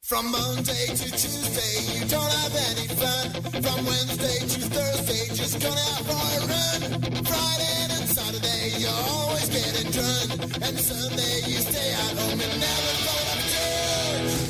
From Monday to Tuesday, you don't have any fun. From Wednesday to Thursday, just gonna out for a run. Friday and Saturday, you're always getting drunk. And Sunday, you stay at home and never go to church.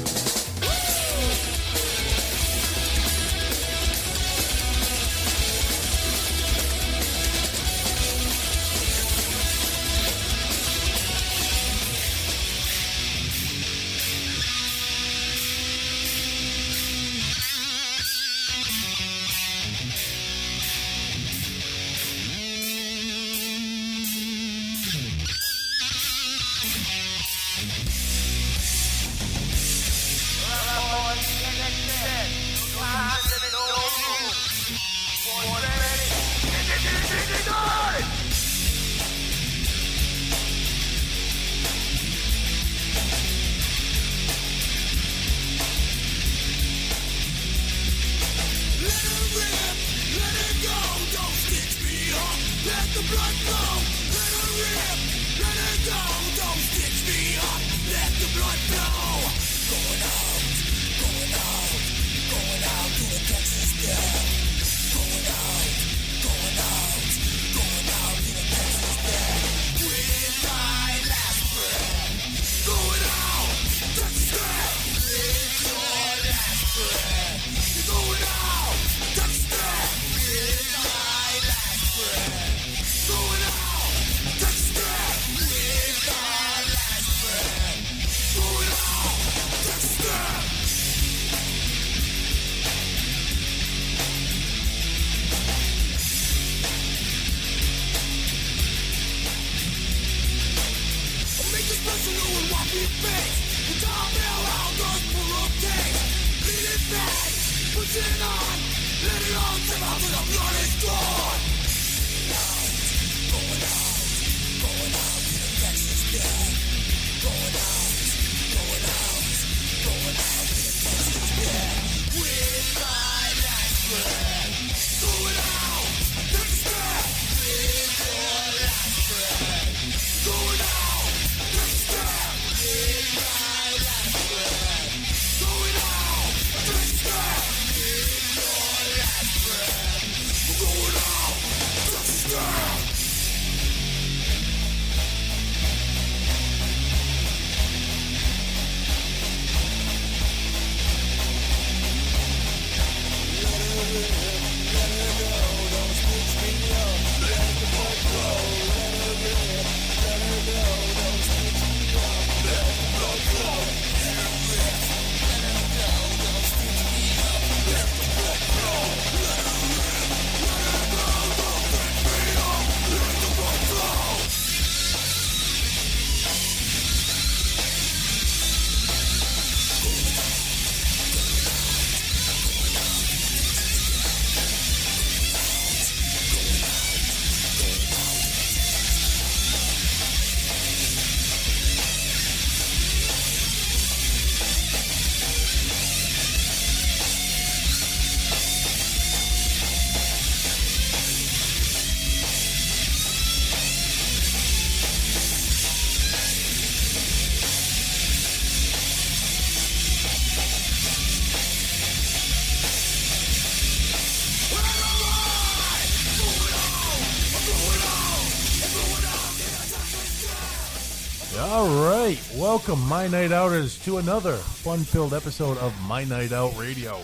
Welcome, My Night Outers, to another fun-filled episode of My Night Out Radio.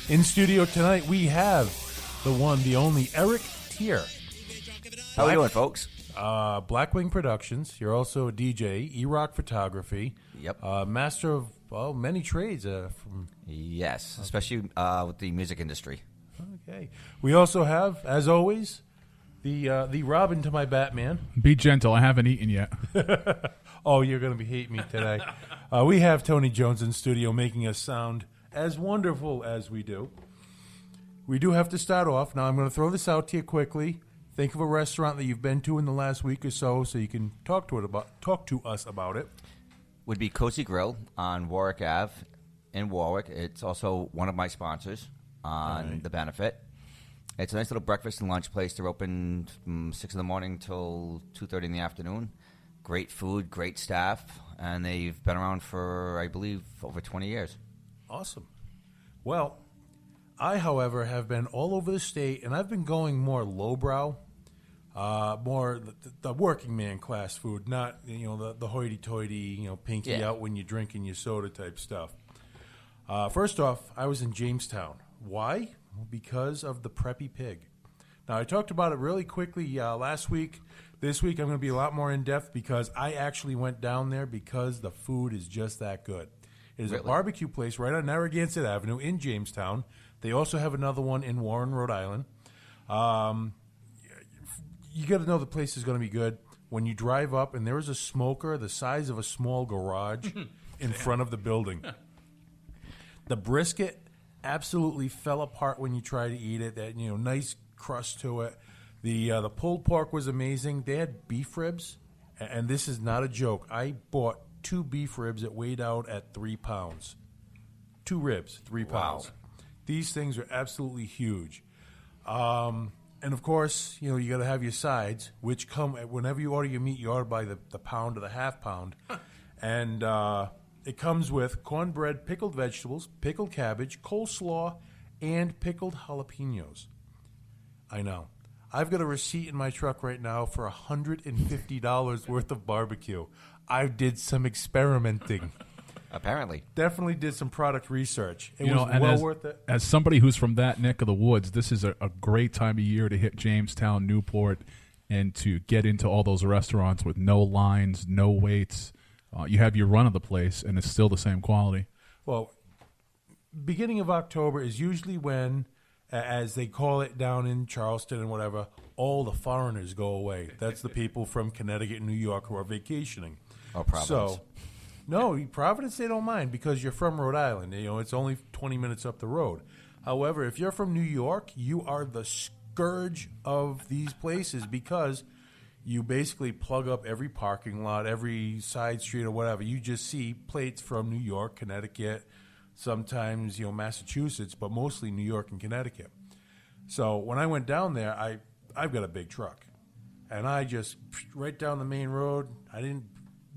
In studio tonight, we have the one, the only, Eric Tier. How we doing, folks? Blackwing Productions. You're also a DJ, E-Rock Photography. Yep. Master of many trades. Yes, especially with the music industry. Okay. We also have, as always, the Robin to my Batman. Be gentle. I haven't eaten yet. Oh, you're going to be hating me today. We have Tony Jones in studio making us sound as wonderful as we do. We do have to start off. Now, I'm going to throw this out to you quickly. Think of a restaurant that you've been to in the last week or so you can talk to us about it. Would be Cozy Grill on Warwick Ave in Warwick. It's also one of my sponsors on the benefit. It's a nice little breakfast and lunch place. They're open from 6 in the morning till 2:30 in the afternoon. Great food, great staff, and they've been around for, I believe, over 20 years. Awesome. Well, I, however, have been all over the state, and I've been going more lowbrow, more the working man class food, not the hoity-toity, pinky out when you're drinking your soda type stuff. First off, I was in Jamestown. Why? Because of the Preppy Pig. Now, I talked about it really quickly last week. This week, I'm going to be a lot more in-depth because I actually went down there because the food is just that good. It is a barbecue place right on Narragansett Avenue in Jamestown. They also have another one in Warren, Rhode Island. You got to know the place is going to be good. When you drive up, and there is a smoker the size of a small garage in front of the building. The brisket absolutely fell apart when you try to eat it. That nice crust to it. The pulled pork was amazing. They had beef ribs, and this is not a joke. I bought 2 beef ribs that weighed out at 3 pounds. 2 ribs, 3 pounds. Wow. These things are absolutely huge. And, of course, you got to have your sides, which come whenever you order your meat, you order by the pound or the half pound. And it comes with cornbread, pickled vegetables, pickled cabbage, coleslaw, and pickled jalapenos. I know. I've got a receipt in my truck right now for $150 worth of barbecue. I did some experimenting. Apparently. Definitely did some product research. It was worth it. As somebody who's from that neck of the woods, this is a great time of year to hit Jamestown, Newport, and to get into all those restaurants with no lines, no waits. You have your run of the place, and it's still the same quality. Well, beginning of October is usually when, as they call it down in Charleston and whatever, all the foreigners go away. That's the people from Connecticut and New York who are vacationing. Oh, Providence. So, no, Providence they don't mind because you're from Rhode Island. It's only 20 minutes up the road. However, if you're from New York, you are the scourge of these places because you basically plug up every parking lot, every side street or whatever. You just see plates from New York, Connecticut, sometimes Massachusetts, but mostly New York and Connecticut. So when I went down there, I've got a big truck, and I just right down the main road.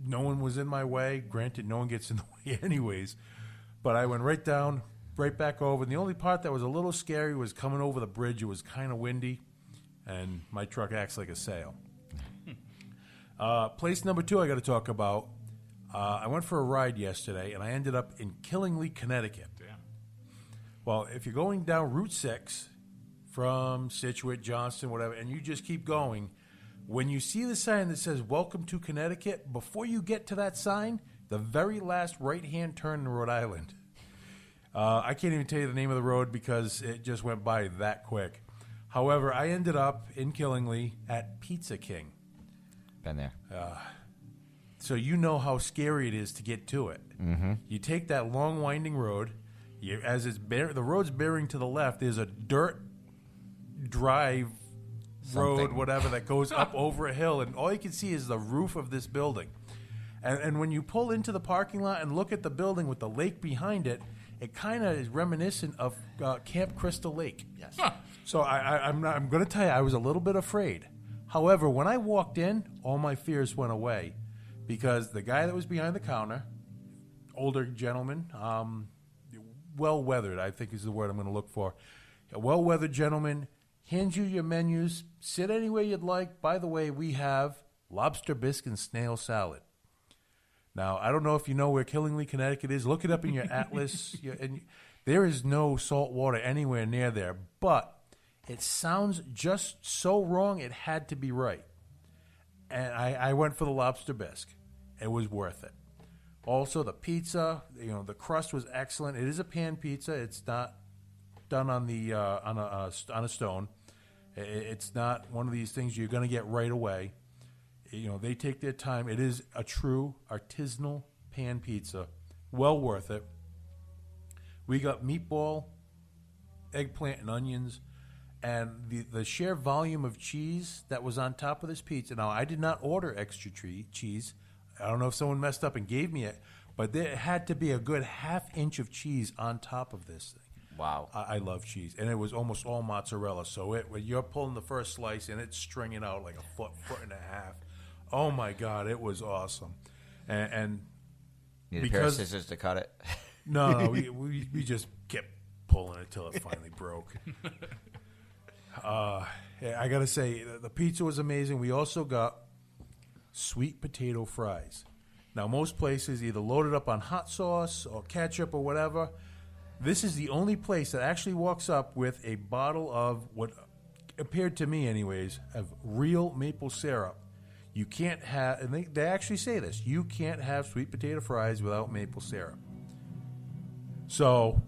No one was in my way. Granted, no one gets in the way anyways, but I went right down, right back over. And the only part that was a little scary was coming over the bridge. It was kind of windy, and my truck acts like a sail. Place number 2 I got to talk about. I went for a ride yesterday, and I ended up in Killingly, Connecticut. Damn. Well, if you're going down Route 6 from Scituate, Johnston, whatever, and you just keep going, when you see the sign that says, "Welcome to Connecticut," before you get to that sign, the very last right-hand turn in Rhode Island. I can't even tell you the name of the road because it just went by that quick. However, I ended up in Killingly at Pizza King. Been there. So you know how scary it is to get to it. Mm-hmm. You take that long, winding road. The road's bearing to the left. There's a dirt drive road, whatever, that goes up over a hill, and all you can see is the roof of this building. And when you pull into the parking lot and look at the building with the lake behind it, it kind of is reminiscent of Camp Crystal Lake. Yes. So I'm going to tell you, I was a little bit afraid. However, when I walked in, all my fears went away because the guy that was behind the counter, older gentleman, well-weathered, I think is the word I'm going to look for. A well-weathered gentleman hands you your menus, sit anywhere you'd like. By the way, we have lobster bisque and snail salad. Now, I don't know if you know where Killingly, Connecticut is. Look it up in your atlas. And there is no salt water anywhere near there, but it sounds just so wrong it had to be right. And I went for the lobster bisque. It was worth it. Also, the pizza, the crust was excellent. It is a pan pizza. It's not done on a stone. It's not one of these things you're going to get right away. They take their time. It is a true artisanal pan pizza. Well worth it. We got meatball, eggplant, and onions, and the sheer volume of cheese that was on top of this pizza. Now, I did not order extra cheese. I don't know if someone messed up and gave me it, but there had to be a good half-inch of cheese on top of this thing. Wow. I love cheese, and it was almost all mozzarella. So when you're pulling the first slice, and it's stringing out like a foot and a half. Oh, my God, it was awesome. And Need a pair of scissors to cut it. No, we just kept pulling it till it finally broke. Yeah, I gotta say, the pizza was amazing. We also got sweet potato fries. Now, most places either load it up on hot sauce or ketchup or whatever. This is the only place that actually walks up with a bottle of what appeared to me, anyways, of real maple syrup. You can't have, and they actually say this, you can't have sweet potato fries without maple syrup. So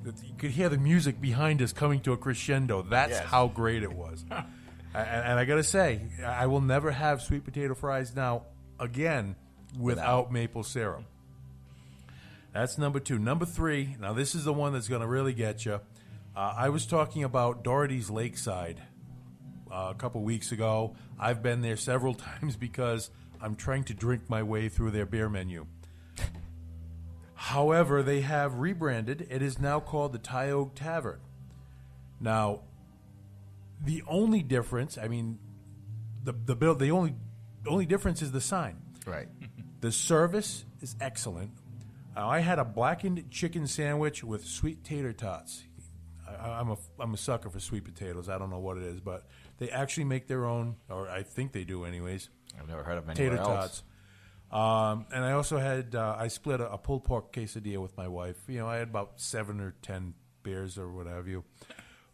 you could hear the music behind us coming to a crescendo. That's how great it was. And I got to say, I will never have sweet potato fries now again without maple syrup. That's number 2. Number 3, now this is the one that's going to really get you. I was talking about Doherty's Lakeside a couple weeks ago. I've been there several times because I'm trying to drink my way through their beer menu. However, they have rebranded. It is now called the Tioga Tavern. Now, the only difference, I mean, the only difference is the sign. Right. The service is excellent. I had a blackened chicken sandwich with sweet tater tots. I'm a sucker for sweet potatoes. I don't know what it is, but they actually make their own, or I think they do anyways. I've never heard of anywhere tater else. tots. And I also had I split a pulled pork quesadilla with my wife. You know, I had about 7 or 10 beers or what have you.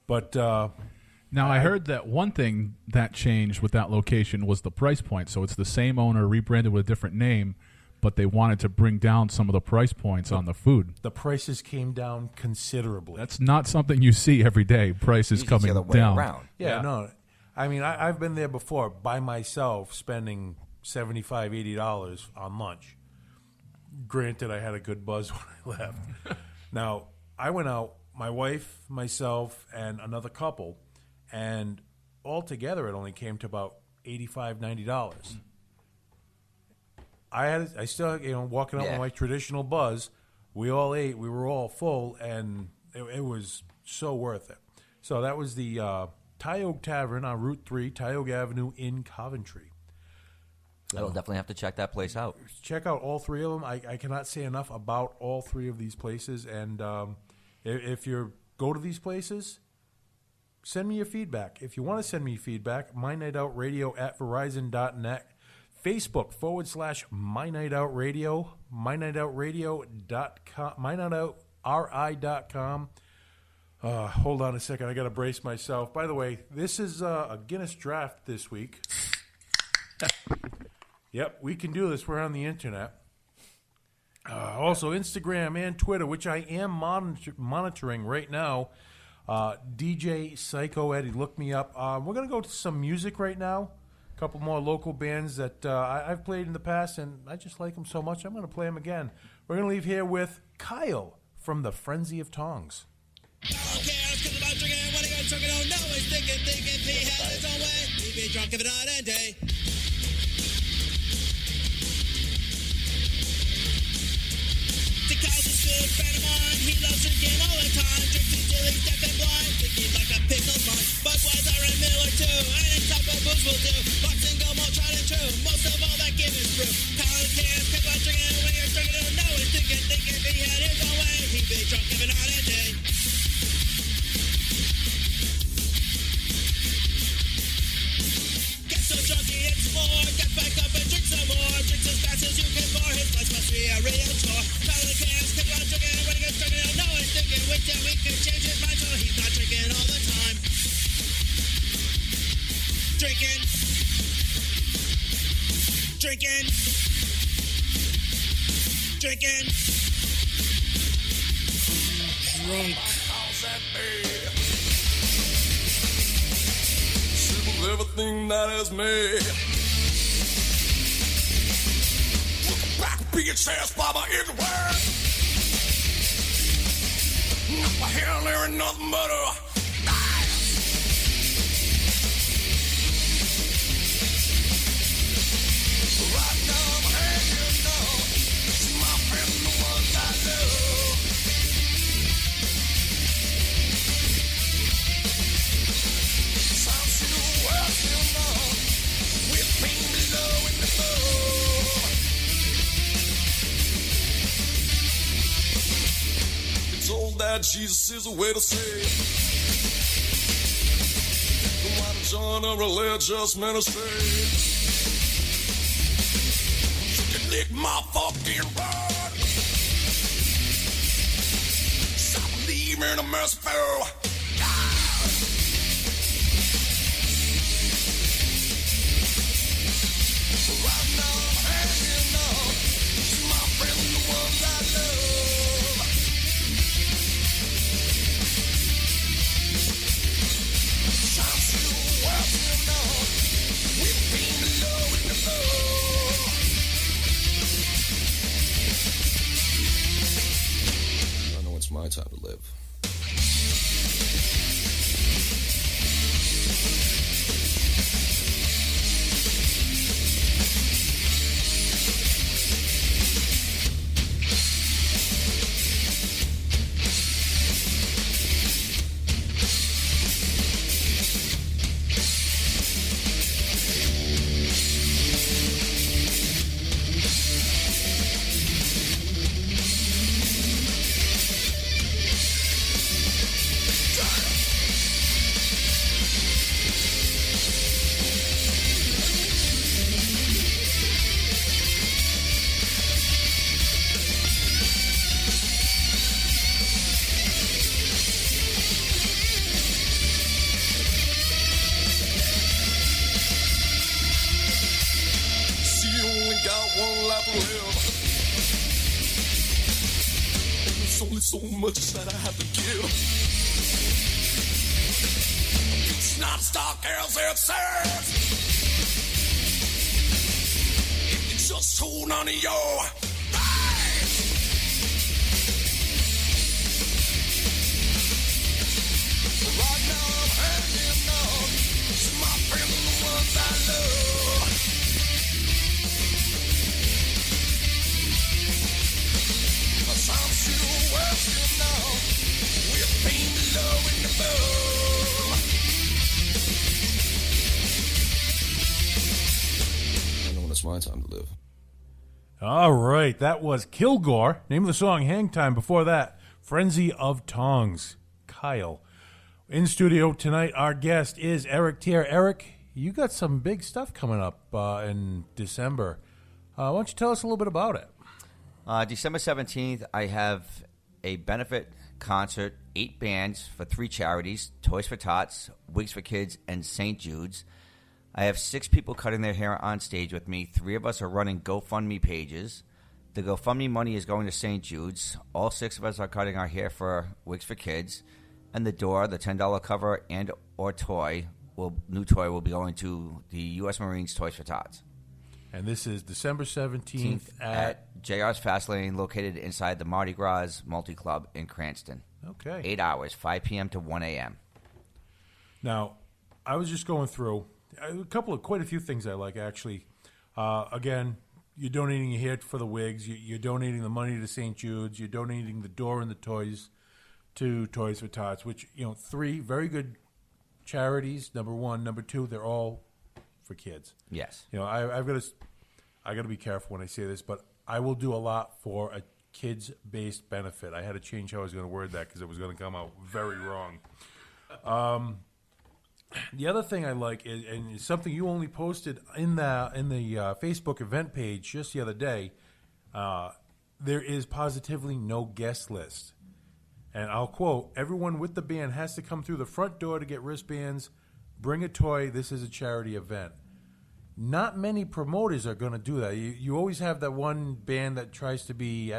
But now I heard that one thing that changed with that location was the price point. So it's the same owner rebranded with a different name, but they wanted to bring down some of the price points on the food. The prices came down considerably. That's not something you see every day. Prices Usually it's coming the other way down. around. Yeah, no. I mean, I've been there before by myself, spending $75, $80 on lunch. Granted, I had a good buzz when I left. Now, I went out, my wife, myself, and another couple, and altogether it only came to about $85, $90. I still, walking out with my traditional buzz. We all ate. We were all full, and it was so worth it. So that was the Tioga Tavern on Route 3, Tioga Avenue in Coventry. I'll definitely have to check that place out. Check out all 3 of them. I cannot say enough about all 3 of these places. And if you go to these places, send me your feedback. If you want to send me feedback, MyNightOutRadio@Verizon.net. Facebook /MyNightOutRadio, MyNightOutRadio.com, MyNightOutRI.com. Hold on a second. I got to brace myself. By the way, this is a Guinness draft this week. Yep, we can do this. We're on the internet. Also, Instagram and Twitter, which I am monitoring right now. DJ Psyco Eddie, look me up. We're going to go to some music right now. A couple more local bands that I've played in the past, and I just like them so much, I'm going to play them again. We're going to leave here with Kyle from the Frenzy of Tongs. I don't care, cause about drinking, when I got drunk, I don't know, he's thinking he had his own way. He'd be drunk if it not end day. The Kyle's a good friend of mine, he loves drinking all the time, drinks until he's deaf and blind, thinking like a pickled monk. Budweiser and Miller too, any type of booze will do, boxing go more tried and true, most of all that Guinness brew. Kyle can't keep on drinking, when you're drinking, I don't know, he's thinking he had his own way. He'd be drunk if it not end day. So drunk he hits the floor, gets back up and drinks some more. Drinks as fast as you can pour, his life must be a real chore. Tyler the cans, keep on drinking, when he gets drunk, I don't know he's thinking. Wait till we can change his mind, so he's not drinking all the time. Drinking. Drunk. How's that be? Everything that is me. Welcome back, bitch ass Baba everywhere. Not my hair, there ain't nothing but a right now I'm hanging on. It's my friend, the ones I love. Sounds you well, you know, with pain below in the floor. told that Jesus is a way to save. Don't want to join a religious ministry. You can lick my fucking butt. I believe in a merciful God. Right now I'm hanging on to my friends, the ones I love. Time still working on with being below in the floor. I know it's my time to live. So much that I have to give. It's not stock as it says. It's just hold on to your life. Right now I'm hanging on to my friends and the ones I love. I'm still working now with pain below and above. I know when it's my time to live. All right, that was Kilgore. Name of the song, Hang Time. Before that, Frenzy of Tongs, Kyle. In studio tonight, our guest is Eric Tier. Eric, you got some big stuff coming up in December. Why don't you tell us a little bit about it? December 17th, I have a benefit concert, 8 bands for 3 charities, Toys for Tots, Wigs for Kids, and St. Jude's. I have 6 people cutting their hair on stage with me. 3 of us are running GoFundMe pages. The GoFundMe money is going to St. Jude's. All 6 of us are cutting our hair for Wigs for Kids. And the door, the $10 cover and or new toy will be going to the U.S. Marines Toys for Tots. And this is December 17th at JR's Fast Lane, located inside the Mardi Gras Multi-Club in Cranston. Okay. 8 hours, 5 p.m. to 1 a.m. Now, I was just going through quite a few things I like, actually. Again, you're donating your hair for the wigs. You're donating the money to St. Jude's. You're donating the door and the toys to Toys for Tots, which, 3 very good charities, number 1. Number 2, they're all for kids. Yes. I got to be careful when I say this, but I will do a lot for a kids-based benefit. I had to change how I was going to word that because it was going to come out very wrong. The other thing I like is, and it's something you only posted in the Facebook event page just the other day. There is positively no guest list, and I'll quote: "Everyone with the band has to come through the front door to get wristbands. Bring a toy. This is a charity event." Not many promoters are going to do that. You always have that one band that tries to be,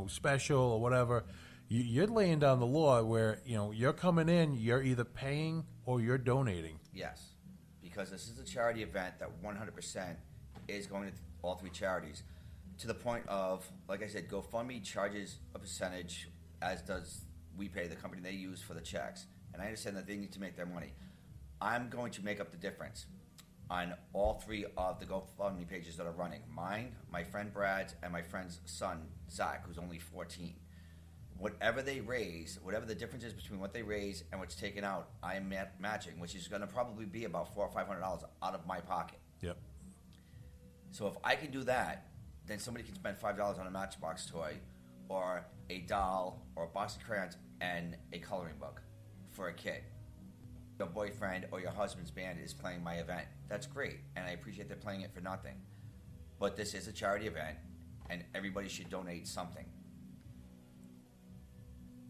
special or whatever. You're laying down the law where, you're coming in, you're either paying or you're donating. Yes, because this is a charity event that 100% is going to all 3 charities. To the point of, like I said, GoFundMe charges a percentage, as does we pay the company they use for the checks. And I understand that they need to make their money. I'm going to make up the difference on all 3 of the GoFundMe pages that are running. Mine, my friend Brad's, and my friend's son, Zach, who's only 14. Whatever they raise, whatever the difference is between what they raise and what's taken out, I am matching, which is going to probably be about $400 or $500 out of my pocket. Yep. So if I can do that, then somebody can spend $5 on a Matchbox toy, or a doll or a box of crayons and a coloring book for a kid. Your boyfriend or your husband's band is playing my event. That's great, and I appreciate they're playing it for nothing. But this is a charity event, and everybody should donate something.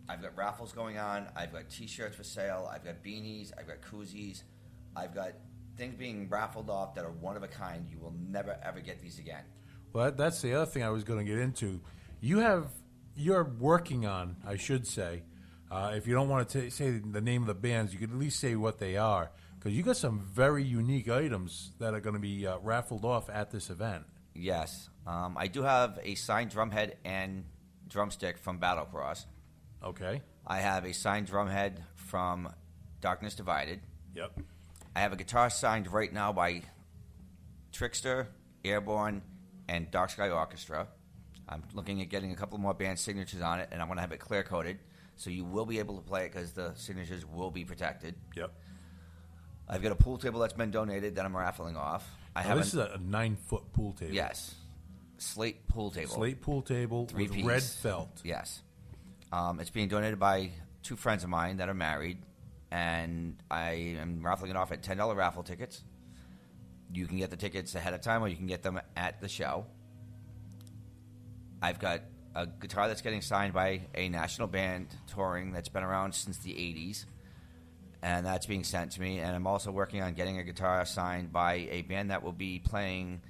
I've got raffles going on. I've got T-shirts for sale. I've got beanies. I've got koozies. I've got things being raffled off that are one of a kind. You will never, ever get these again. Well, that's the other thing I was going to get into. You're working on, I should say, if you don't want to say the name of the bands, you could at least say what they are, because you got some very unique items that are going to be raffled off at this event. Yes. I do have a signed drumhead and drumstick from Battlecross. Okay. I have a signed drumhead from Darkness Divided. Yep. I have a guitar signed right now by Trickster, Airborne, and Dark Sky Orchestra. I'm looking at getting a couple more band signatures on it, and I'm going to have it clear-coated, so you will be able to play it because the signatures will be protected. Yep. I've got a pool table that's been donated that I'm raffling off. This is a 9-foot pool table. Yes. Slate pool table. Slate pool table with Three-piece. red felt. Yes. It's being donated by two friends of mine that are married, and I am raffling it off at $10 raffle tickets. You can get the tickets ahead of time, or you can get them at the show. I've got a guitar that's getting signed by a national band touring that's been around since the 80s, and that's being sent to me. And I'm also working on getting a guitar signed by a band that will be playing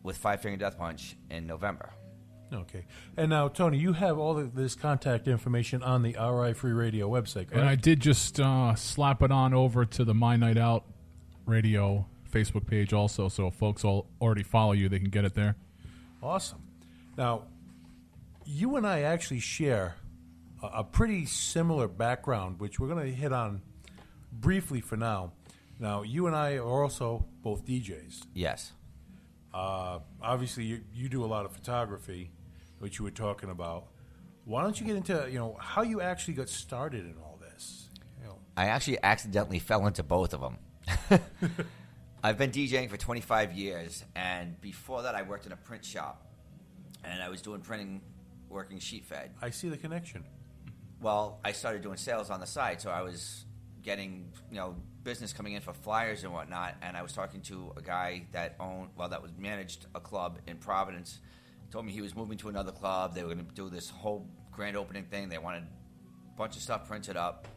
with Five Finger Death Punch in November. Okay. And now, Tony, you have all this contact information on the RI Free Radio website, correct? And I did just slap it on over to the MyNightOut Radio Facebook page also, so if folks all already follow you, they can get it there. Awesome. Now, you and I actually share a pretty similar background, which we're going to hit on briefly for now. Now, you and I are also both DJs. Yes. Obviously, you do a lot of photography, which you were talking about. Why don't you get into how you actually got started in all this? I actually accidentally fell into both of them. I've been DJing for 25 years, and before that I worked in a print shop, and I was doing printing, working sheet fed. I see the connection. Well, I started doing sales on the side, so I was getting business coming in for flyers and whatnot, and I was talking to a guy that managed a club in Providence. Told me he was moving to another club. They were going to do this whole grand opening thing. They wanted a bunch of stuff printed up.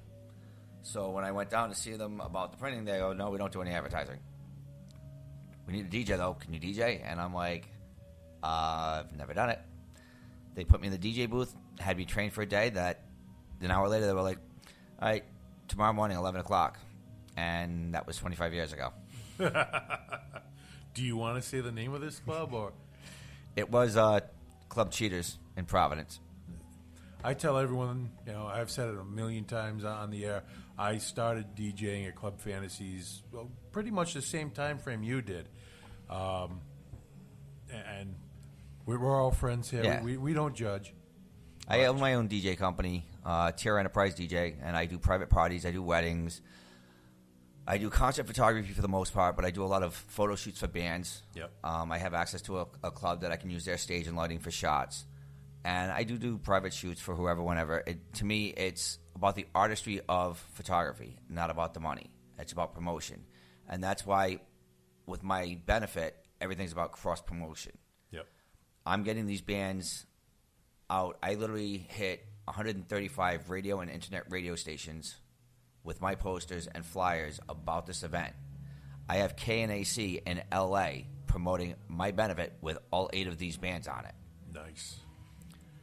So when I went down to see them about the printing, they go, "No, we don't do any advertising. We need a DJ, though. Can you DJ?" And I'm like, I've never done it. They put me in the DJ booth, had me trained for a day. That an hour later, they were like, "All right, tomorrow morning, 11 o'clock." And that was 25 years ago. Do you want to say the name of this club? Or It was Club Cheaters in Providence. I tell everyone, I've said it a million times on the air, I started DJing at Club Fantasies pretty much the same time frame you did. And we're all friends here. Yeah. We don't judge. I own my own DJ company, Tier Enterprise DJ, and I do private parties. I do weddings. I do concert photography for the most part, but I do a lot of photo shoots for bands. Yep. I have access to a club that I can use their stage and lighting for shots. And I do private shoots for whoever, whenever. To me, it's about the artistry of photography, not about the money. It's about promotion. And that's why, with my benefit, everything's about cross-promotion. Yep. I'm getting these bands out. I literally hit 135 radio and internet radio stations with my posters and flyers about this event. I have KNAC in L.A. promoting my benefit with all 8 of these bands on it. Nice.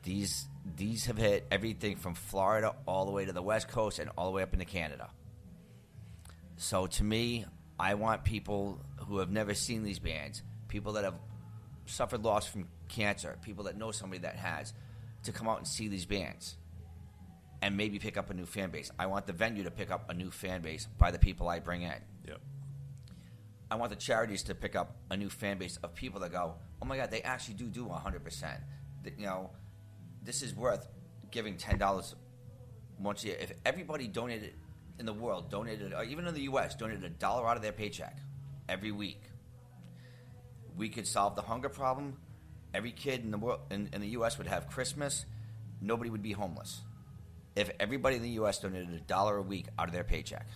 These have hit everything from Florida all the way to the West Coast and all the way up into Canada. So to me, I want people who have never seen these bands, people that have suffered loss from cancer, people that know somebody that has, to come out and see these bands and maybe pick up a new fan base. I want the venue to pick up a new fan base by the people I bring in. Yep. I want the charities to pick up a new fan base of people that go, "Oh my God, they actually do 100%. This is worth giving $10 once a year." If everybody donated in the world, or even in the U.S., donated $1 out of their paycheck every week, we could solve the hunger problem. Every kid in the world, in the U.S. would have Christmas nobody would be homeless if everybody in the U.S. donated $1 a week out of their paycheck.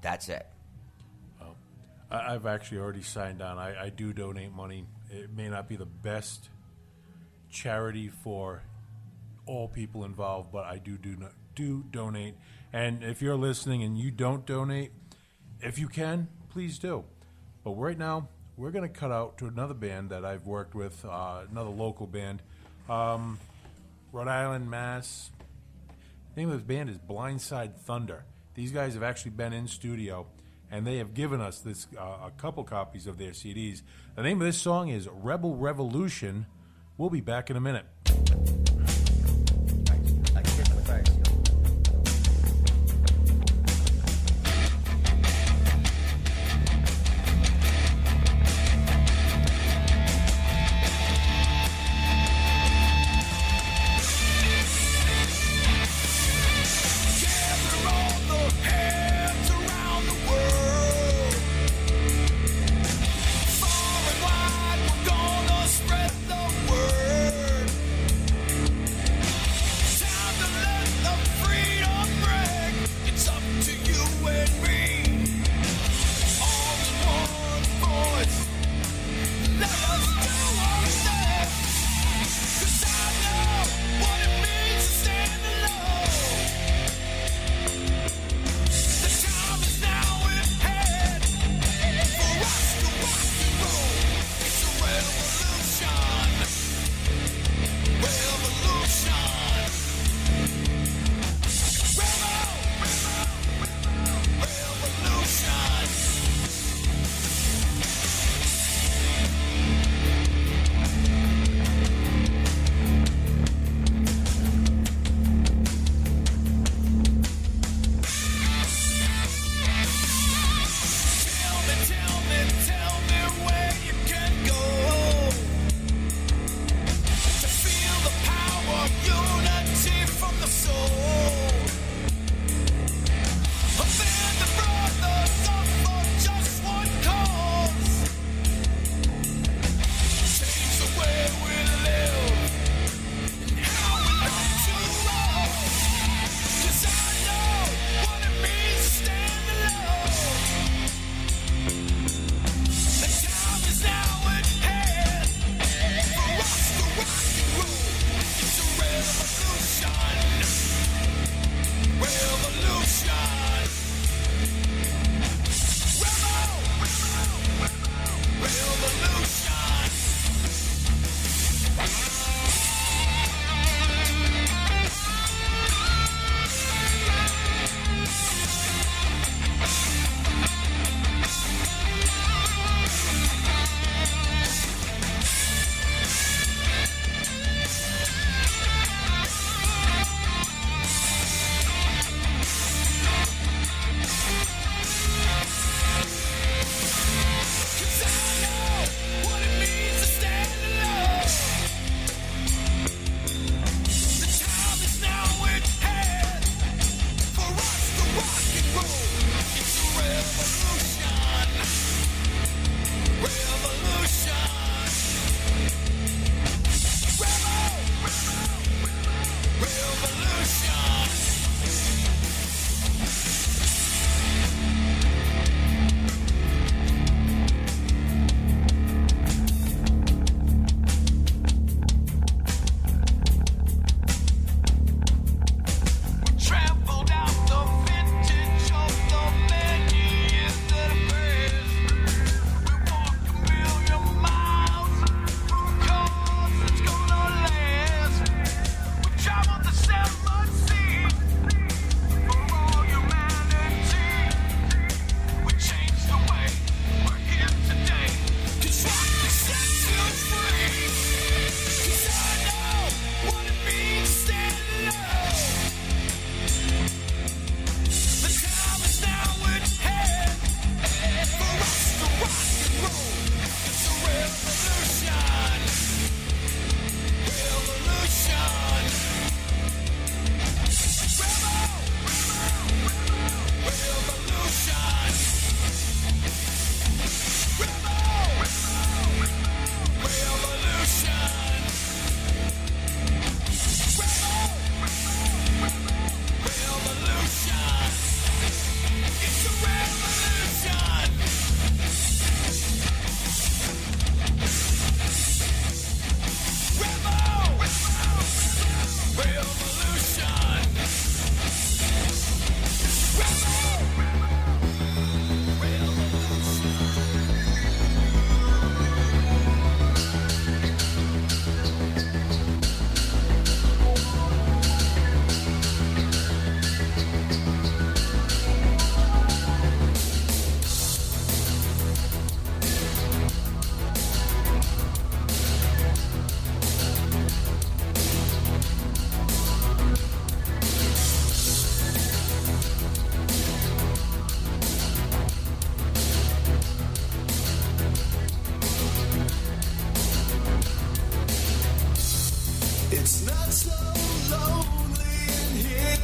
That's it. I've actually already signed on. I do donate money. It may not be the best charity for all people involved, but I do donate. And if you're listening and you don't donate, if you can, please do. But right now, we're going to cut out to another band that I've worked with, another local band, Rhode Island, Mass. The name of this band is Blindside Thunder. These guys have actually been in studio, and they have given us this a couple copies of their CDs. The name of this song is Rebel Revolution. We'll be back in a minute. I can get the price. Gather all the hands around the world. Far and wide, we're gonna spread the word. so lonely in here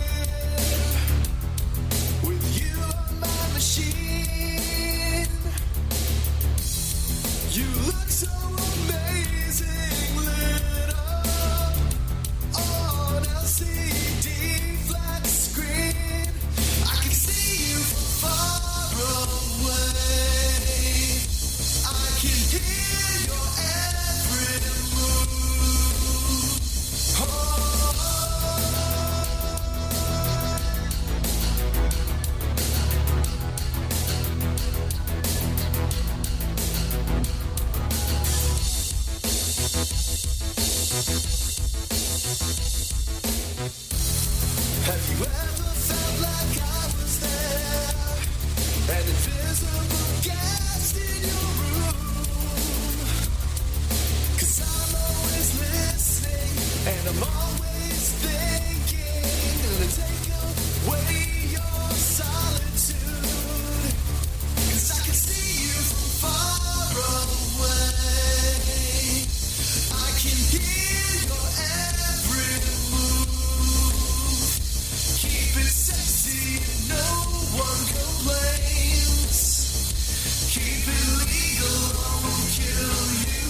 with you on my machine. You look so amazing lit up on LCD flat screen. I can see you from far away. I can hear your every move. Have you ever felt like I was there? An invisible guest in your room. 'Cause I'm always listening and I'm always thinking to take away your solitude. 'Cause I can see you from far away. I can hear your every move. Keep it sexy and no one complains. Keep it legal, won't kill you.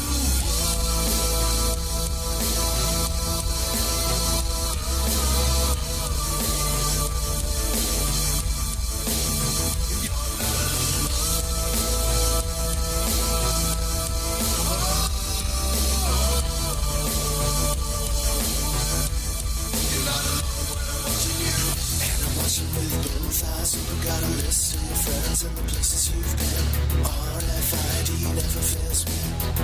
And I'm watching with both eyes. You got a list of your friends and the places you've been. RFID never fails me.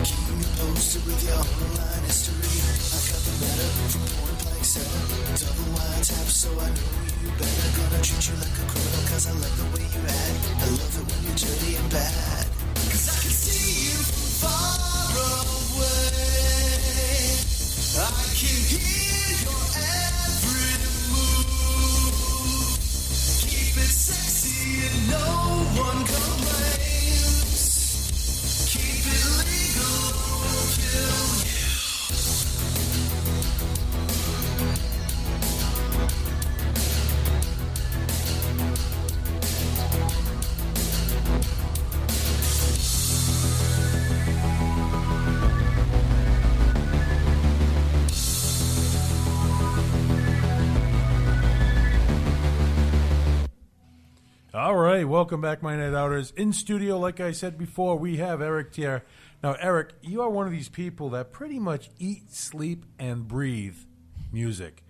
Keep me posted with your online history. I got the letter from Point Blank Cell. Double wide tap, so I know you better. Gonna treat you like a criminal, 'cause I like the way you act. I love it when you're dirty and bad. 'Cause I can see you from far away. I can hear your every move. Keep it sexy and no one complains. Keep it legal, we'll kill you. All right, welcome back, my night outers. In studio, like I said before, we have Eric here. Now, Eric, you are one of these people that pretty much eat, sleep, and breathe music.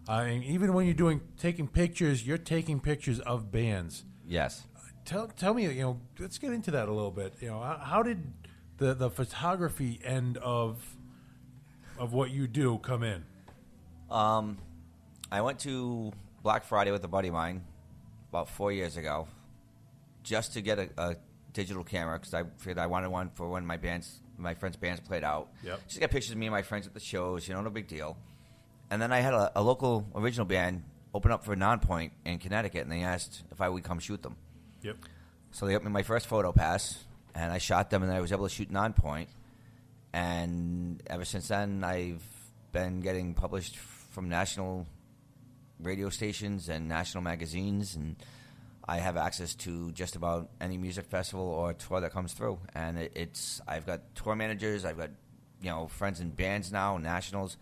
I mean, even when you're taking pictures, you're taking pictures of bands. Yes. Tell me, let's get into that a little bit. How did the photography end of what you do come in? I went to Black Friday with a buddy of mine about 4 years ago just to get a digital camera because I figured I wanted one for when my friends' bands played out. Yep. Just get pictures of me and my friends at the shows, no big deal. And then I had a local original band open up for Nonpoint in Connecticut, and they asked if I would come shoot them. Yep. So they got me my first photo pass, and I shot them, and I was able to shoot Nonpoint. And ever since then, I've been getting published from national radio stations and national magazines, and I have access to just about any music festival or tour that comes through. And I've got tour managers, I've got friends in bands now, nationals,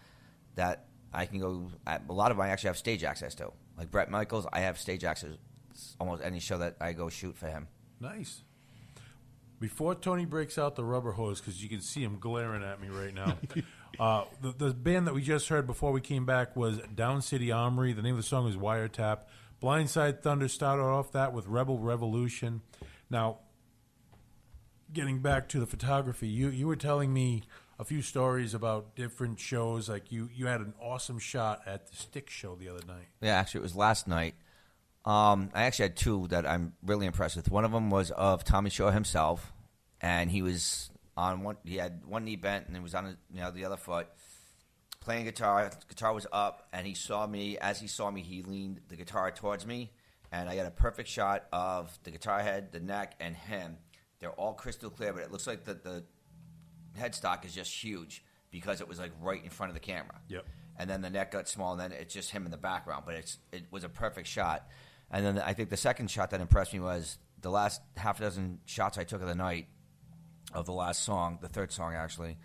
that I can go. A lot of them I actually have stage access to. Like Bret Michaels, I have stage access almost any show that I go shoot for him. Nice. Before Tony breaks out the rubber hose, because you can see him glaring at me right now, the band that we just heard before we came back was Down City Armory. The name of the song was Wiretap. Blindside Thunder started off that with Rebel Revolution. Now, getting back to the photography, you were telling me a few stories about different shows. Like you had an awesome shot at the Stick show the other night. Yeah, actually, it was last night. I actually had two that I'm really impressed with. One of them was of Tommy Shaw himself, and he was on one. He had one knee bent, and he was on the other foot, playing guitar. The guitar was up, and he saw me. As he saw me, he leaned the guitar towards me, and I got a perfect shot of the guitar head, the neck, and him. They're all crystal clear, but it looks like the headstock is just huge because it was like right in front of the camera. Yep. and then the net got small, and then it's just him in the background. But it was a perfect shot. And then I think the second shot that impressed me was the last half a dozen shots I took of the night of the last song, the third song actually,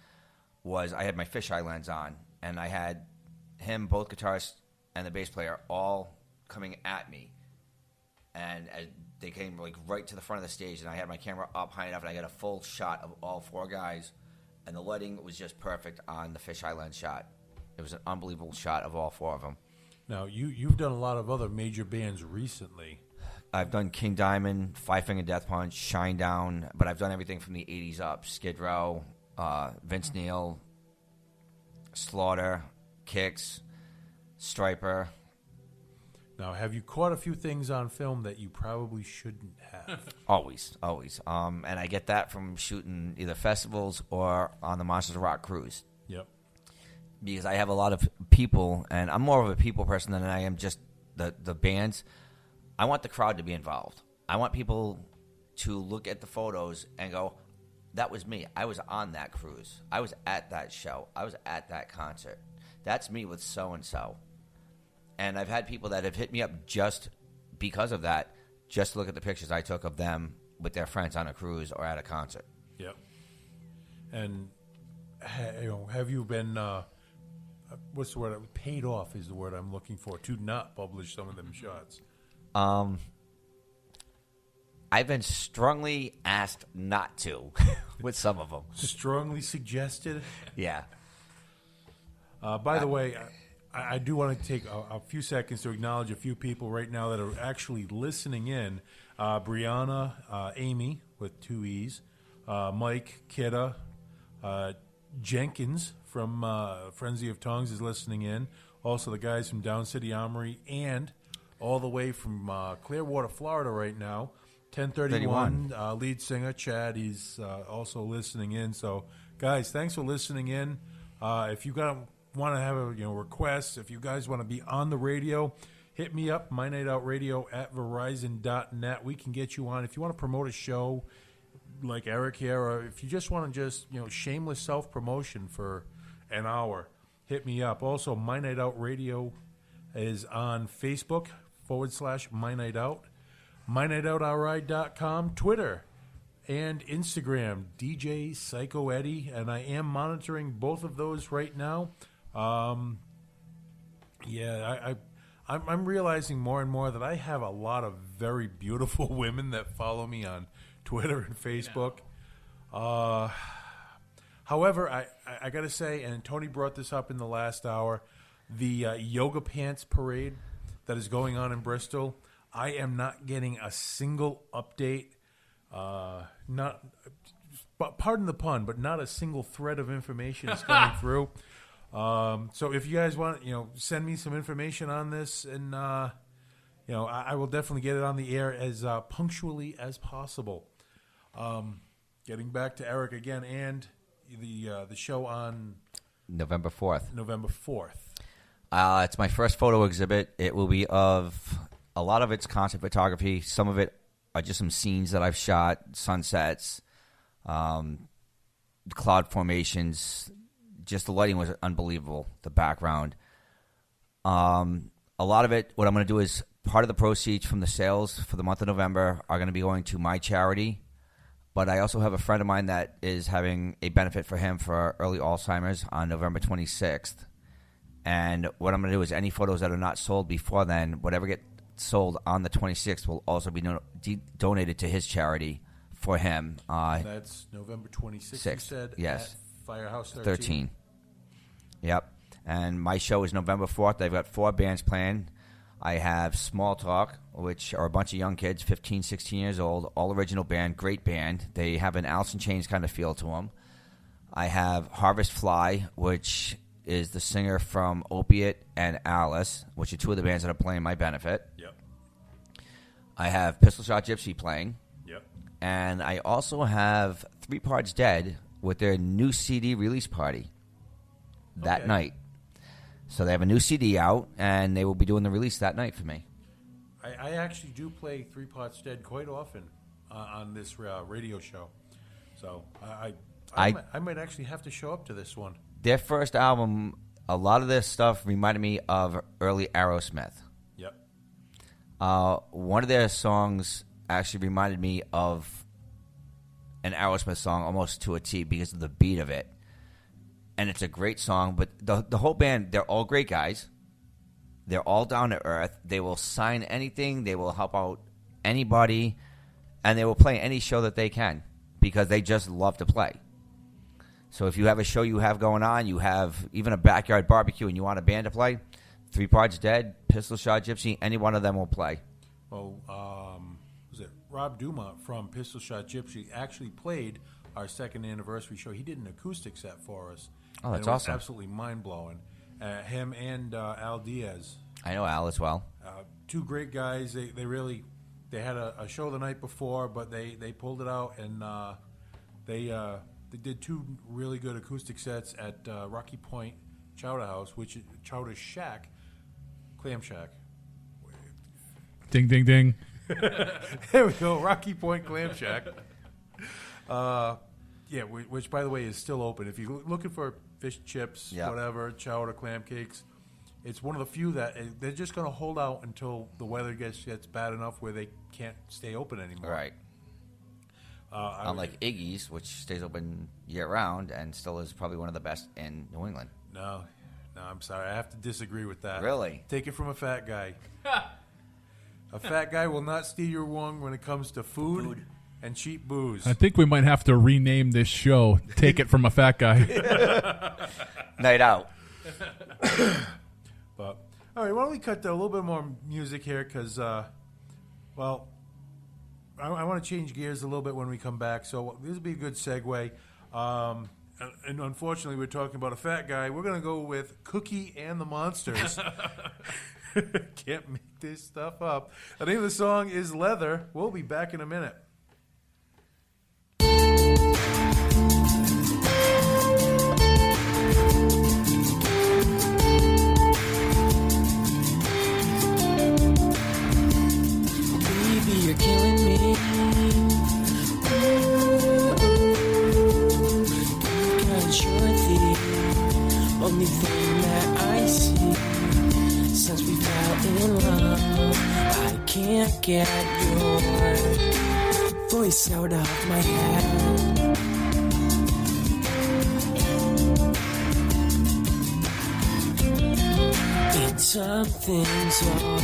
was I had my fisheye lens on, and I had him, both guitarists, and the bass player all coming at me. And they came like right to the front of the stage, and I had my camera up high enough, and I got a full shot of all four guys, and the lighting was just perfect on the fisheye lens shot. It was an unbelievable shot of all four of them. Now, you've done a lot of other major bands recently. I've done King Diamond, Five Finger Death Punch, Shinedown, but I've done everything from the 80s up. Skid Row, Vince Neil, Slaughter, Kicks, Striper. Now, have you caught a few things on film that you probably shouldn't have? Always. And I get that from shooting either festivals or on the Monsters of Rock cruise. Yep. Because I have a lot of people, and I'm more of a people person than I am just the bands. I want the crowd to be involved. I want people to look at the photos and go, that was me. I was on that cruise. I was at that show. I was at that concert. That's me with so-and-so. And I've had people that have hit me up just because of that, just to look at the pictures I took of them with their friends on a cruise or at a concert. Yep. And, have you been, what's the word? Paid off is the word I'm looking for, to not publish some of them shots. I've been strongly asked not to with some of them. Strongly suggested? Yeah. By the way, I do want to take a few seconds to acknowledge a few people right now that are actually listening in. Brianna, Amy with 2 E's, Mike, Kidda, Jenkins from Frenzy of Tongues is listening in. Also the guys from Down City Armory, and all the way from Clearwater, Florida right now, 1031 lead singer Chad. He's also listening in. So, guys, thanks for listening in. If you want to have a request, if you guys want to be on the radio, hit me up, MyNightOutRadio@Verizon.net. We can get you on. If you want to promote a show like Eric here, or if you just want to shameless self-promotion for an hour, hit me up. Also, My Night Out Radio is on Facebook /MyNightOut, MyNightOutRI.com, Twitter, and Instagram, DJ Psyco Eddie, and I am monitoring both of those right now. I'm realizing more and more that I have a lot of very beautiful women that follow me on Twitter and Facebook. However, I got to say, and Tony brought this up in the last hour, the yoga pants parade that is going on in Bristol, I am not getting a single update. Not, pardon the pun, but not a single thread of information is coming through. So if you guys want, send me some information on this, and I will definitely get it on the air as punctually as possible. Getting back to Eric again, and the show on November 4th. It's my first photo exhibit. It will be of a lot of it's concert photography. Some of it are just some scenes that I've shot, sunsets, cloud formations. Just the lighting was unbelievable, the background. A lot of it, what I'm going to do is part of the proceeds from the sales for the month of November are going to be going to my charity. But I also have a friend of mine that is having a benefit for him for early Alzheimer's on November 26th. And what I'm going to do is any photos that are not sold before then, whatever get sold on the 26th will also be donated to his charity for him. That's November 26th, you said? Yes. At Firehouse 13. Yep. And my show is November 4th. I've got 4 bands playing. I have Small Talk, which are a bunch of young kids, 15, 16 years old, all original band, great band. They have an Alice in Chains kind of feel to them. I have Harvest Fly, which is the singer from Opiate and Alice, which are 2 of the bands that are playing my benefit. Yep. I have Pistol Shot Gypsy playing. Yep. And I also have 3 Parts Dead with their new CD release party that night. So they have a new CD out, and they will be doing the release that night for me. I actually do play 3 Parts Dead quite often on this radio show. So I might actually have to show up to this one. Their first album, a lot of this stuff reminded me of early Aerosmith. Yep. One of their songs actually reminded me of an Aerosmith song almost to a T because of the beat of it. And it's a great song, but the whole band, they're all great guys. They're all down to earth. They will sign anything. They will help out anybody. And they will play any show that they can because they just love to play. So if you have a show you have going on, you have even a backyard barbecue and you want a band to play, Three Parts Dead, Pistol Shot Gypsy, any one of them will play. Well, was it Rob Dumont from Pistol Shot Gypsy actually played our second anniversary show. He did an acoustic set for us. Oh, that's and it was awesome. Absolutely mind-blowing. Him and Al Diaz. I know Al as well. Two great guys. They had a show the night before, but they pulled it out, and they did two really good acoustic sets at Rocky Point Chowder House, which is Chowder Shack, Clam Shack. Ding, ding, ding. There we go, Rocky Point Clam Shack. Which by the way is still open. If you're looking for fish chips, whatever, chowder, clam cakes, it's one of the few that they're just going to hold out until the weather gets bad enough where they can't stay open anymore. Right. Unlike Iggy's, which stays open year-round and still is probably one of the best in New England. No, I'm sorry. I have to disagree with that. Really? Take it from a fat guy. A fat guy will not steer you wrong when it comes to food. And cheap booze. I think we might have to rename this show Take It From a Fat Guy. Night Out. But all right, why don't we cut a little bit more music here because, I want to change gears a little bit when we come back. So this will be a good segue. And unfortunately, we're talking about a fat guy. We're going to go with Cookie and the Monsters. Can't make this stuff up. The name of the song is Leather. We'll be back in a minute. You're killing me. You got you're the only thing that I see. Since we fell in love, I can't get your voice out of my head. And some things are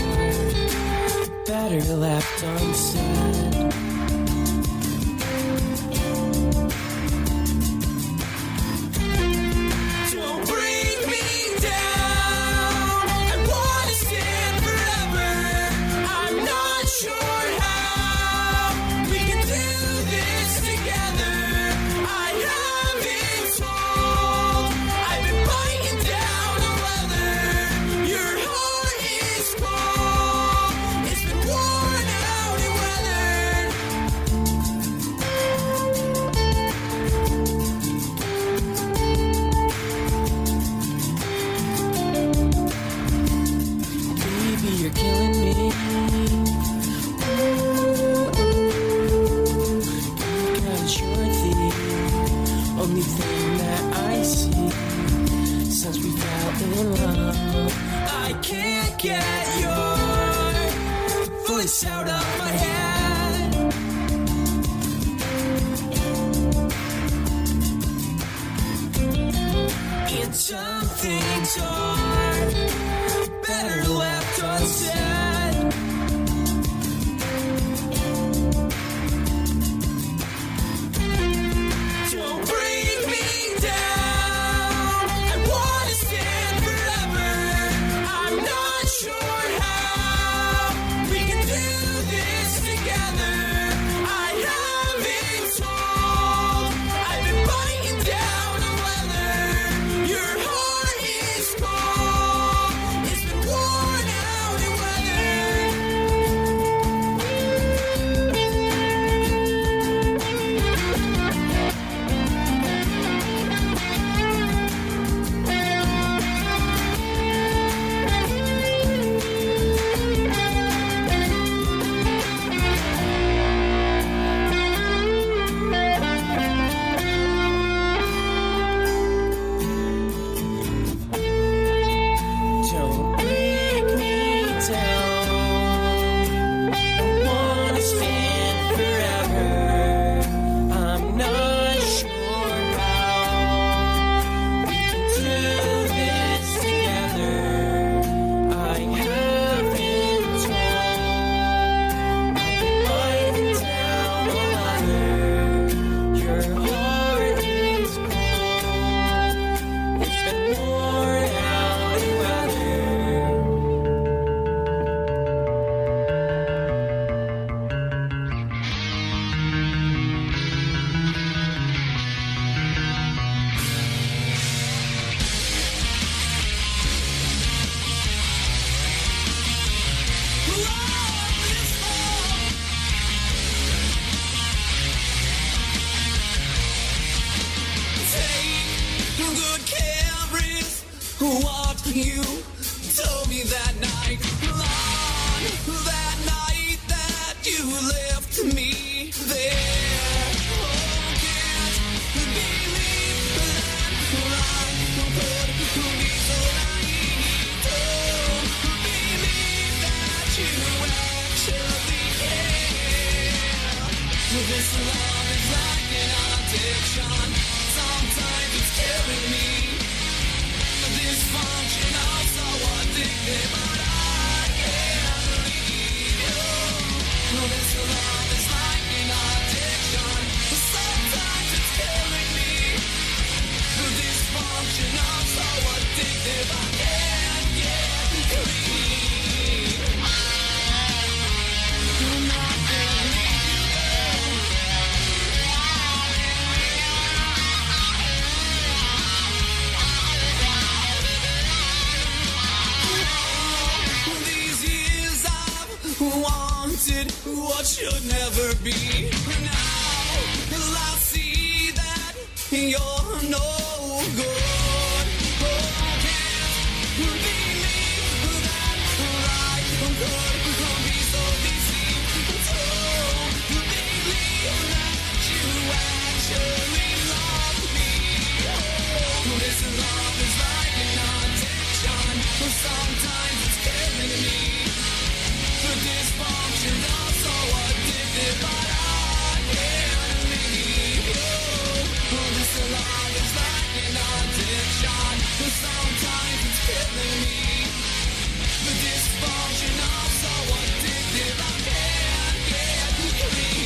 better left unsaid. Don't bring me down. I want to stand forever. I'm not sure how we can do this together. I have been told I've been biting down the leather. Your heart is cold. It's been worn out and weathered. Baby, you're killing me. Because you're the only thing that I see. Since we fell in love, I can't get your voice out of my head. And some things are better left unsaid. Don't bring me down. I want to stand forever. I'm not sure how we can do this addiction. Sometimes it's killing me. Dysfunction, also addicted, but I can't leave you. This love is like an addiction. Sometimes it's killing me. Dysfunction, also addicted, I can't get clean. I'm not gonna leave you there. These years I've wanted what should never be. Now I see that you're no good. Oh, can't believe that life could be so deceived. To believe that you actually love me. Oh, this love is like an addiction. Sometimes it's killing me. The dysfunction also addicted, but I can't leave you. This love is like an addiction. Sometimes it's killing me. The dysfunction also addicted, I can't get clean.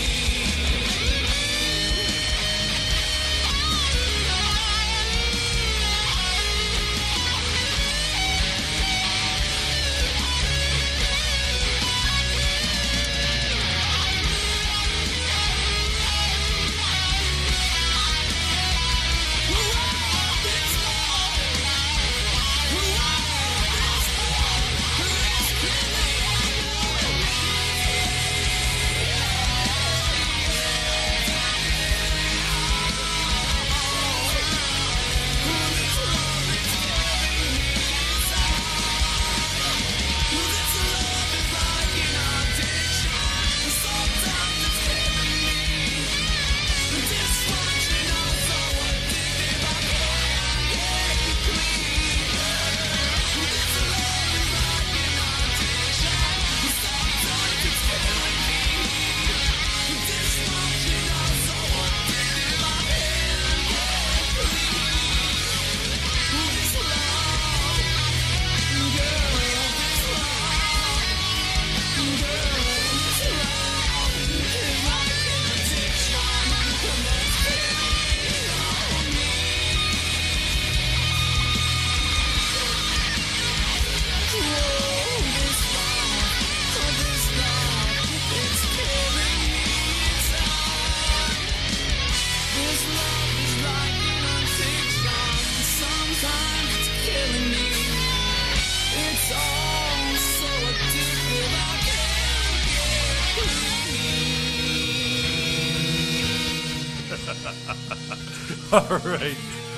All right.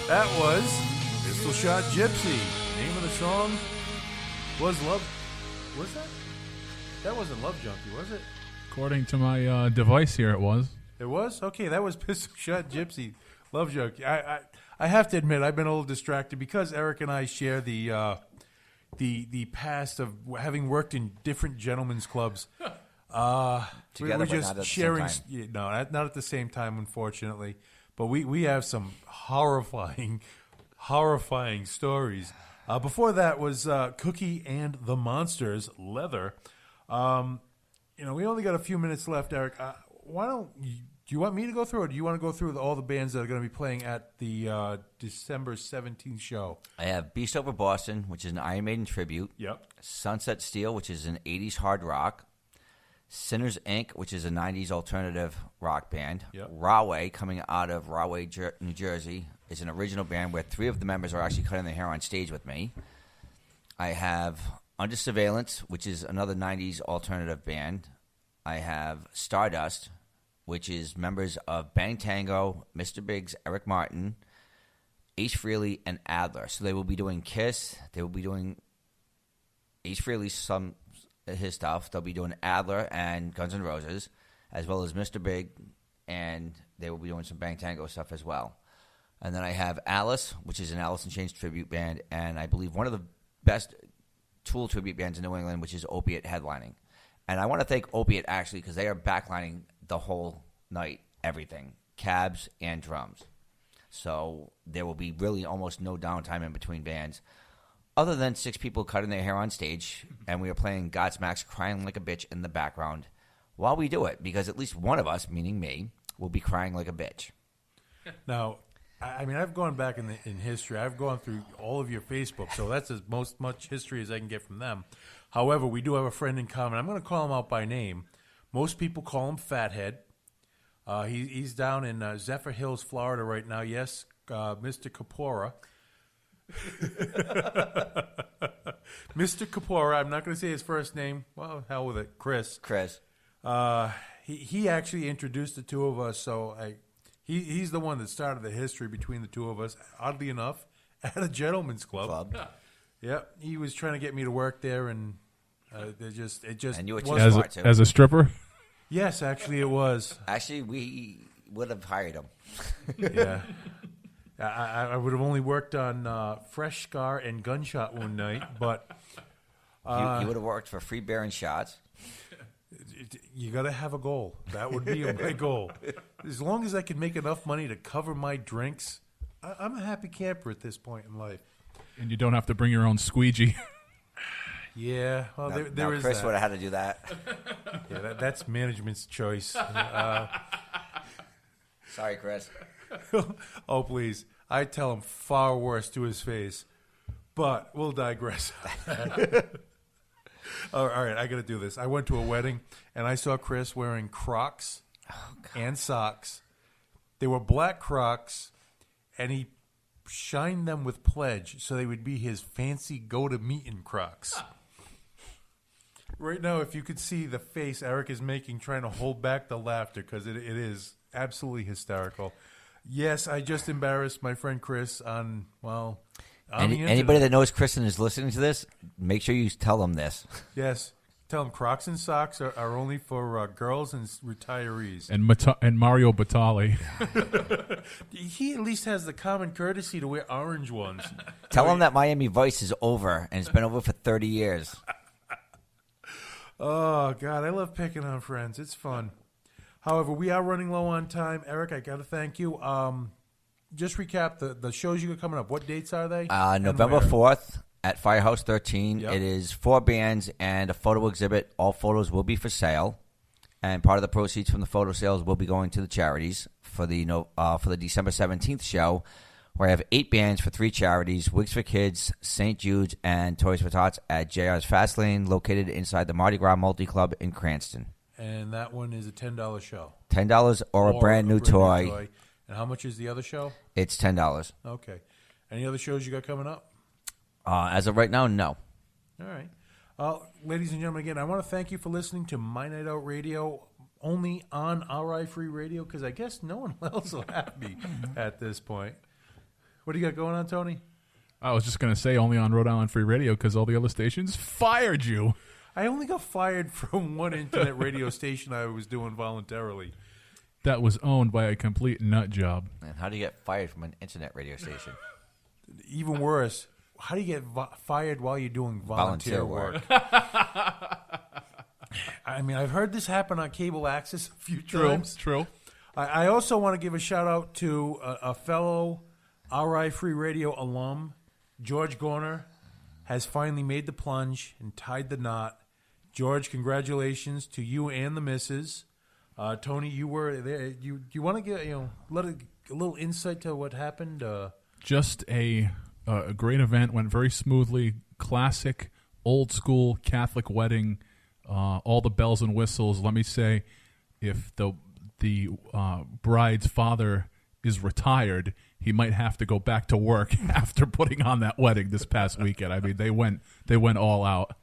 That was Pistol Shot Gypsy. Name of the song was Love. Was that? That wasn't Love Junkie, was it? According to my device here, it was. It was? Okay, that was Pistol Shot Gypsy. Love Junkie. I have to admit, I've been a little distracted because Eric and I share the past of having worked in different gentlemen's clubs. Together, we're but just not at the sharing. same No, not at the same time, unfortunately. But we have some horrifying stories. Before that was Cookie and the Monsters, Leather. We only got a few minutes left, Eric. Why don't you? Do you want me to go through, or do you want to go through all the bands that are going to be playing at the December 17th show? I have Beast Over Boston, which is an Iron Maiden tribute. Yep. Sunset Steel, which is an 80s hard rock. Sinners, Inc., which is a 90s alternative rock band. Yep. Rahway, coming out of Rahway, New Jersey, is an original band where 3 of the members are actually cutting their hair on stage with me. I have Under Surveillance, which is another 90s alternative band. I have Stardust, which is members of Bang Tango, Mr. Biggs, Eric Martin, Ace Frehley, and Adler. So they will be doing Kiss. They will be doing Ace Frehley, some his stuff. They'll be doing Adler and Guns N' Roses, as well as Mr. Big, and they will be doing some Bang Tango stuff as well. And then I have Alice, which is an Alice in Chains tribute band, and I believe one of the best Tool tribute bands in New England, which is Opiate headlining. And I want to thank Opiate, actually, because they are backlining the whole night, everything, cabs and drums. So there will be really almost no downtime in between bands. Other than 6 people cutting their hair on stage, and we are playing Godsmack's Crying Like a Bitch in the background while we do it, because at least one of us, meaning me, will be crying like a bitch. Now, I mean, I've gone back in history. I've gone through all of your Facebook, so that's as much history as I can get from them. However, we do have a friend in common. I'm going to call him out by name. Most people call him Fathead. He's down in Zephyr Hills, Florida right now. Yes, Mr. Capora. Mr. Capora, I'm not going to say his first name. Well, hell with it. Chris. He actually introduced the two of us, so he's the one that started the history between the two of us, oddly enough, at a gentleman's club. Yep, he was trying to get me to work there, and it just and you were wasn't. As a stripper? Yes, actually it was. Actually, we would have hired him. Yeah. I would have only worked on Fresh Scar and Gunshot one night, but... you would have worked for Free Beer and Shots. You got to have a goal. That would be my goal. As long as I can make enough money to cover my drinks, I'm a happy camper at this point in life. And you don't have to bring your own squeegee. Yeah, well, there is Chris that. would have had to do that. Yeah, that's management's choice. Sorry, Chris. Oh, please. I tell him far worse to his face. But we'll digress. All right, I got to do this. I went to a wedding, and I saw Chris wearing Crocs and socks. They were black Crocs, and he shined them with Pledge so they would be his fancy go-to-meeting Crocs. Right now, if you could see the face Eric is making trying to hold back the laughter, because it is absolutely hysterical. Yes, I just embarrassed my friend Chris on the internet. Anybody that knows Chris and is listening to this, make sure you tell them this. Yes. Tell him Crocs and socks are only for girls and retirees. And Mario Batali. He at least has the common courtesy to wear orange ones. Tell him that Miami Vice is over, and it's been over for 30 years. Oh, God, I love picking on friends. It's fun. However, we are running low on time. Eric, I got to thank you. Just recap the shows you got coming up. What dates are they? November 4th at Firehouse 13. Yep. It is 4 bands and a photo exhibit. All photos will be for sale, and part of the proceeds from the photo sales will be going to the charities for the December 17th show, where I have 8 bands for 3 charities: Wigs for Kids, St. Jude's, and Toys for Tots at JR's Fast Lane, located inside the Mardi Gras Multi Club in Cranston. And that one is a $10 show. $10 or a brand new toy. And how much is the other show? It's $10. Okay. Any other shows you got coming up? As of right now, no. All right. Ladies and gentlemen, again, I want to thank you for listening to My Night Out Radio, only on RI Free Radio, because I guess no one else will have me at this point. What do you got going on, Tony? I was just going to say only on Rhode Island Free Radio because all the other stations fired you. I only got fired from one internet radio station I was doing voluntarily. That was owned by a complete nut job. And how do you get fired from an internet radio station? Even worse, how do you get fired while you're doing volunteer work? I mean, I've heard this happen on cable access a few times. True. I also want to give a shout-out to a fellow RI Free Radio alum. George Gorner has finally made the plunge and tied the knot. George, congratulations to you and the missus. Tony, you were there. You want to get a little insight to what happened? Just a great event. Went very smoothly. Classic, old school Catholic wedding. All the bells and whistles. Let me say, if the bride's father is retired, he might have to go back to work after putting on that wedding this past weekend. I mean, they went all out.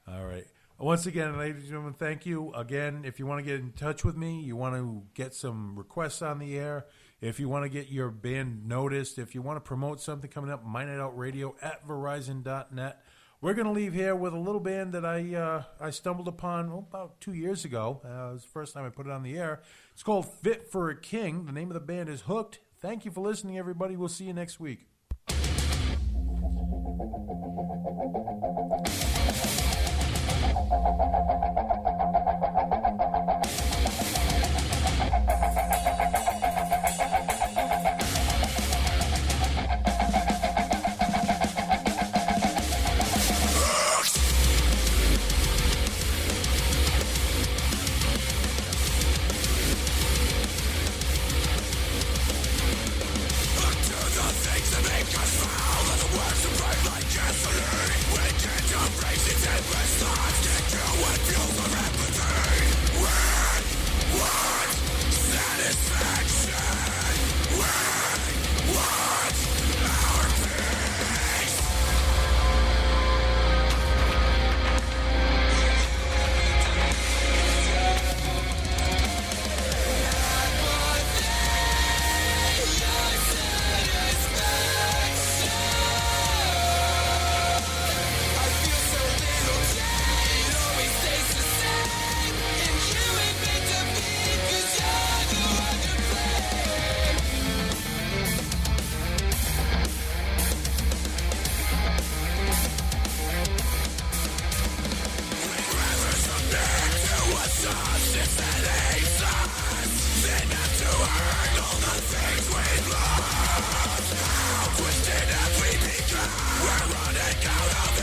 All right. Once again, ladies and gentlemen, thank you. Again, if you want to get in touch with me, you want to get some requests on the air, if you want to get your band noticed, if you want to promote something coming up, MyNightOut Radio at Verizon.net. We're going to leave here with a little band that I stumbled upon about 2 years ago. It was the first time I put it on the air. It's called Fit for a King. The name of the band is Hooked. Thank you for listening, everybody. We'll see you next week. We're running out of